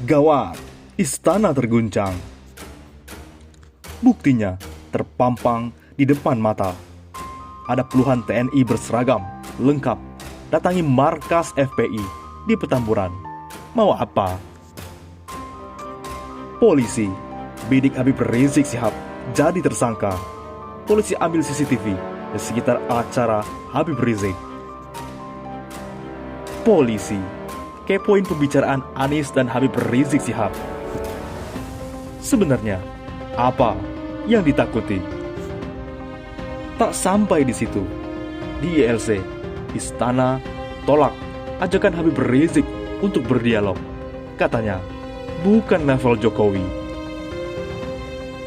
Gawat, istana terguncang. Buktinya terpampang di depan mata. Ada puluhan TNI berseragam, lengkap, datangi markas FPI di Petamburan. Mau apa? Polisi, bidik Habib Rizik Syihab jadi tersangka. Polisi ambil CCTV di sekitar acara Habib Rizik. Polisi kepoin pembicaraan Anies dan Habib Rizik Syihab. Sebenarnya, apa yang ditakuti? Tak sampai di situ, di ILC, istana tolak ajakan Habib Rizik untuk berdialog. Katanya, bukan level Jokowi.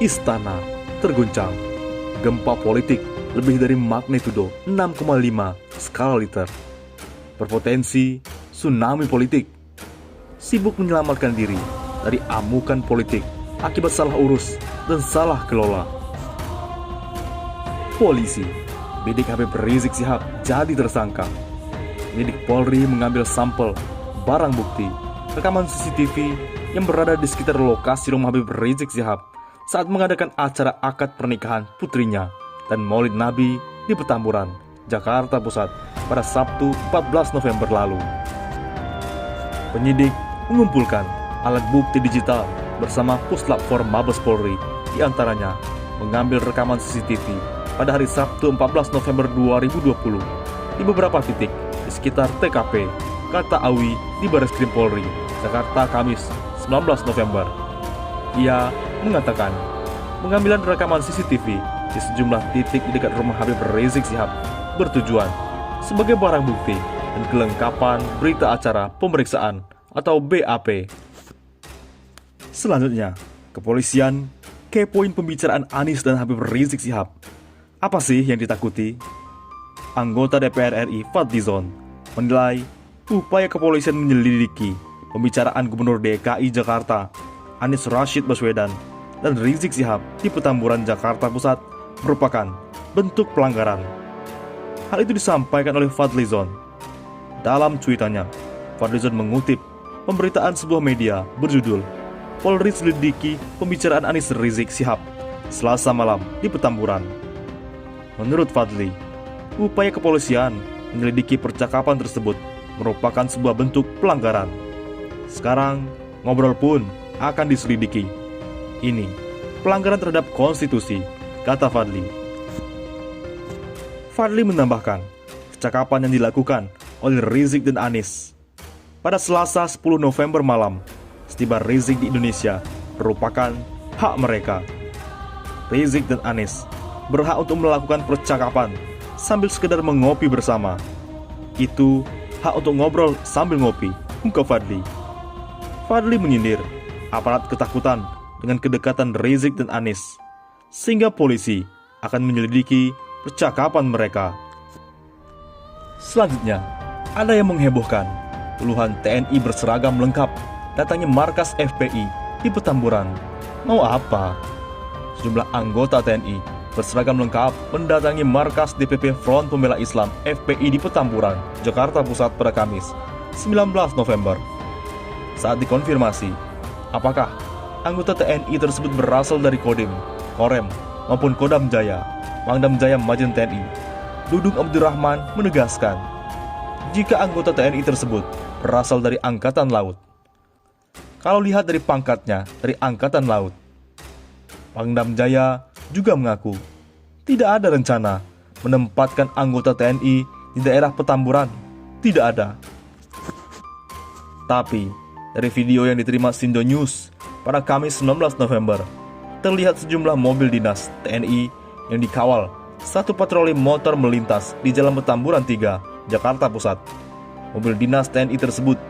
Istana terguncang. Gempa politik lebih dari magnitudo 6,5 skala Richter. Berpotensi tsunami politik. Sibuk menyelamatkan diri dari amukan politik akibat salah urus dan salah kelola. Polisi, bidik Habib Rizik Syihab jadi tersangka. Penyidik Polri mengambil sampel barang bukti rekaman CCTV yang berada di sekitar lokasi rumah Habib Rizik Syihab saat mengadakan acara akad pernikahan putrinya dan Maulid Nabi di Petamburan, Jakarta Pusat pada Sabtu 14 November lalu. Penyidik mengumpulkan alat bukti digital bersama Puslap 4 Mabes Polri, di antaranya mengambil rekaman CCTV pada hari Sabtu 14 November 2020 di beberapa titik di sekitar TKP Kata Awi di Bareskrim Polri, Jakarta Kamis 19 November. Ia mengatakan pengambilan rekaman CCTV di sejumlah titik di dekat rumah Habib Rizik Syihab bertujuan sebagai barang bukti dan kelengkapan berita acara pemeriksaan atau BAP. Selanjutnya, kepolisian kepoin pembicaraan Anies dan Habib Rizik Syihab. Apa sih yang ditakuti? Anggota DPR RI Fadlizon menilai upaya kepolisian menyelidiki pembicaraan Gubernur DKI Jakarta Anies Rashid Baswedan dan Rizik Syihab di Petamburan, Jakarta Pusat merupakan bentuk pelanggaran. Hal itu disampaikan oleh Fadlizon. Dalam cuitannya, Fadlizon mengutip pemberitaan sebuah media berjudul Polri selidiki pembicaraan Anies Rizik Syihab Selasa malam di Petamburan. Menurut Fadli, upaya kepolisian menyelidiki percakapan tersebut merupakan sebuah bentuk pelanggaran. Sekarang, ngobrol pun akan diselidiki. Ini pelanggaran terhadap konstitusi, kata Fadli. Fadli menambahkan, percakapan yang dilakukan oleh Rizik dan Anies pada Selasa 10 November malam setiba Rizik di Indonesia merupakan hak mereka. Rizik dan Anies berhak untuk melakukan percakapan sambil sekedar mengopi bersama. Itu hak untuk ngobrol sambil ngopi, ungkap Fadli. Fadli menyindir aparat ketakutan dengan kedekatan Rizik dan Anies, sehingga polisi akan menyelidiki percakapan mereka. Selanjutnya, ada yang menghebohkan. Puluhan TNI berseragam lengkap datangi markas FPI di Petamburan. Mau apa? Sejumlah anggota TNI berseragam lengkap mendatangi markas DPP Front Pembela Islam FPI di Petamburan, Jakarta Pusat pada Kamis 19 November. Saat dikonfirmasi, apakah anggota TNI tersebut berasal dari Kodim, Korem, maupun Kodam Jaya, Pangdam Jaya Majen TNI, Dudung Abdurrahman menegaskan, jika anggota TNI tersebut berasal dari Angkatan Laut. Kalau lihat dari pangkatnya dari Angkatan Laut. Pangdam Jaya juga mengaku tidak ada rencana menempatkan anggota TNI di daerah Petamburan. Tidak ada. Tapi, dari video yang diterima Sindo News pada Kamis 19 November, terlihat sejumlah mobil dinas TNI yang dikawal satu patroli motor melintas di Jalan Petamburan 3, Jakarta Pusat. Mobil dinas TNI tersebut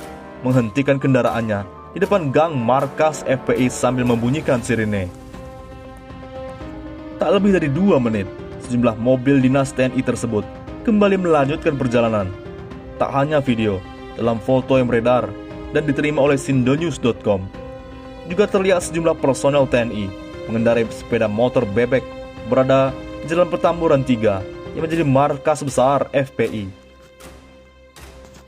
menghentikan kendaraannya di depan gang markas FPI sambil membunyikan sirine. Tak lebih dari 2 menit, sejumlah mobil dinas TNI tersebut kembali melanjutkan perjalanan. Tak hanya video, dalam foto yang beredar dan diterima oleh sindonews.com, juga terlihat sejumlah personel TNI mengendarai sepeda motor bebek berada di Jalan Petamburan 3 yang menjadi markas besar FPI.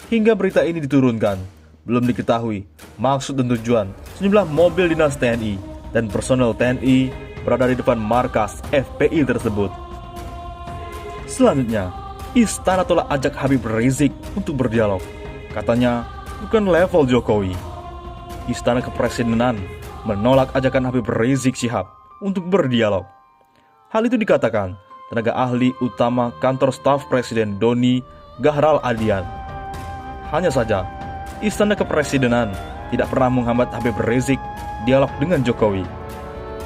Hingga berita ini diturunkan, belum diketahui maksud dan tujuan sejumlah mobil dinas TNI dan personel TNI berada di depan markas FPI tersebut. Selanjutnya, Istana tolak ajak Habib Rizik untuk berdialog. Katanya, bukan level Jokowi. Istana Kepresidenan menolak ajakan Habib Rizik Syihab untuk berdialog. Hal itu dikatakan tenaga ahli utama kantor staf Presiden Doni Gahral Adian. Hanya saja, Istana Kepresidenan tidak pernah menghambat Habib Rizik dialog dengan Jokowi.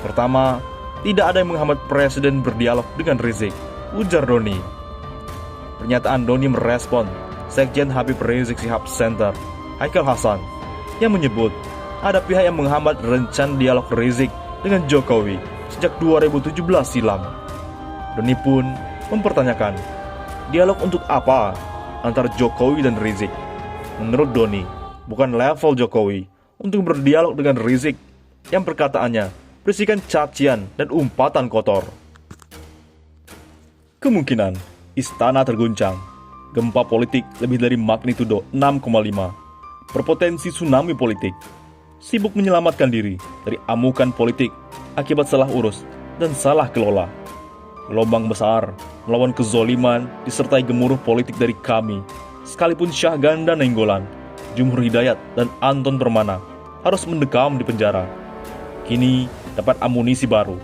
Pertama, tidak ada yang menghambat Presiden berdialog dengan Rizik, ujar Doni. Pernyataan Doni merespon Sekjen Habib Rizik Syihab Center, Haikal Hasan, yang menyebut ada pihak yang menghambat rencana dialog Rizik dengan Jokowi sejak 2017 silam. Doni pun mempertanyakan, dialog untuk apa antara Jokowi dan Rizik? Menurut Doni, bukan level Jokowi untuk berdialog dengan Rizik yang perkataannya berisikan cacian dan umpatan kotor. Kemungkinan istana terguncang. Gempa politik lebih dari magnitudo 6,5 berpotensi tsunami politik. Sibuk menyelamatkan diri dari amukan politik akibat salah urus dan salah kelola. Gelombang besar melawan kezoliman disertai gemuruh politik dari kami, sekalipun Syahganda Nainggolan, Jumhur Hidayat, dan Anton Permana harus mendekam di penjara. Kini dapat amunisi baru.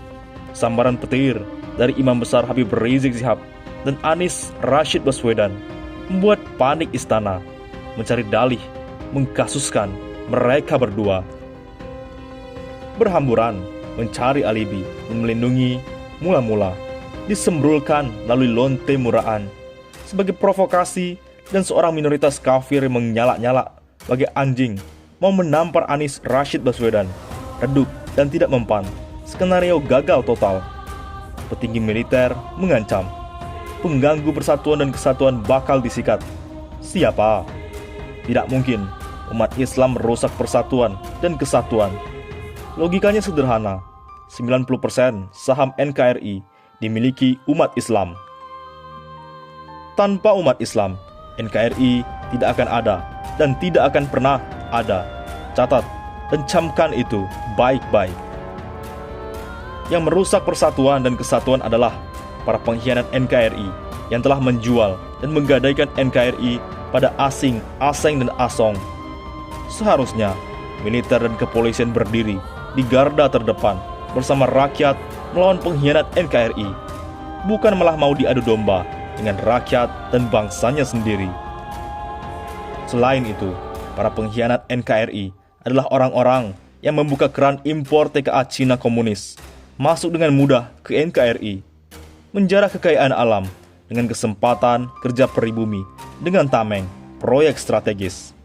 Sambaran petir dari Imam Besar Habib Rizik Syihab dan Anies Rashid Baswedan membuat panik istana, mencari dalih, mengkasuskan mereka berdua. Berhamburan mencari alibi dan melindungi mula-mula, disembrulkan melalui lonte muraan sebagai provokasi, dan seorang minoritas kafir yang menyala-nyala bagai anjing mau menampar Anies Rashid Baswedan, redup dan tidak mempan. Skenario gagal total. Petinggi militer mengancam, pengganggu persatuan dan kesatuan bakal disikat. Siapa? Tidak mungkin umat Islam merusak persatuan dan kesatuan. Logikanya sederhana, 90% saham NKRI dimiliki umat Islam. Tanpa umat Islam, NKRI tidak akan ada dan tidak akan pernah ada. Catat dan camkan itu baik-baik. Yang merusak persatuan dan kesatuan adalah para pengkhianat NKRI yang telah menjual dan menggadaikan NKRI pada asing, aseng, dan asong. Seharusnya militer dan kepolisian berdiri di garda terdepan bersama rakyat melawan pengkhianat NKRI, bukan malah mau diadu domba dengan rakyat dan bangsanya sendiri. Selain itu, para pengkhianat NKRI adalah orang-orang yang membuka keran impor TKA Cina komunis masuk dengan mudah ke NKRI, menjarah kekayaan alam dengan kesempatan kerja pribumi dengan tameng proyek strategis.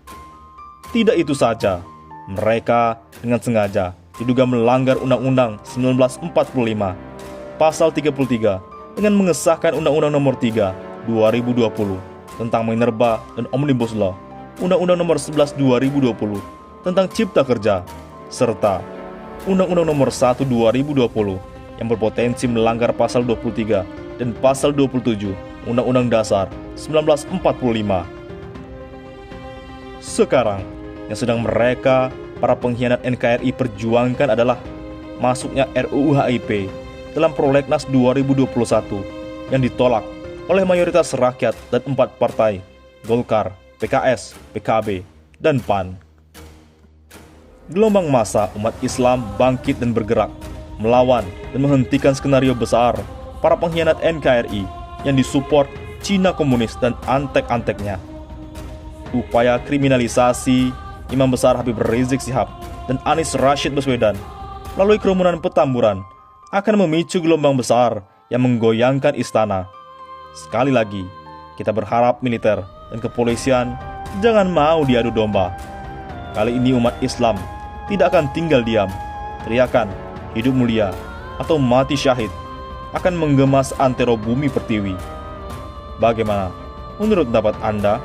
Tidak itu saja, mereka dengan sengaja diduga melanggar Undang-Undang 1945 Pasal 33 dengan mengesahkan Undang-Undang Nomor 3 2020 tentang Minerba dan Omnibus Law, Undang-Undang Nomor 11 2020 tentang Cipta Kerja, serta Undang-Undang Nomor 1 2020 yang berpotensi melanggar Pasal 23 dan Pasal 27 Undang-Undang Dasar 1945. Sekarang, yang sedang mereka, para pengkhianat NKRI perjuangkan adalah masuknya RUU HIP dalam Prolegnas 2021 yang ditolak oleh mayoritas rakyat dan 4 partai, Golkar, PKS, PKB, dan PAN. Gelombang massa umat Islam bangkit dan bergerak, melawan dan menghentikan skenario besar para pengkhianat NKRI yang disupport Cina komunis dan antek-anteknya. Upaya kriminalisasi Imam Besar Habib Rizik Syihab dan Anies Rashid Baswedan melalui kerumunan Petamburan akan memicu gelombang besar yang menggoyangkan istana. Sekali lagi, kita berharap militer dan kepolisian jangan mau diadu domba. Kali ini umat Islam tidak akan tinggal diam. Teriakan hidup mulia atau mati syahid akan menggemas antero bumi pertiwi. Bagaimana menurut pendapat Anda?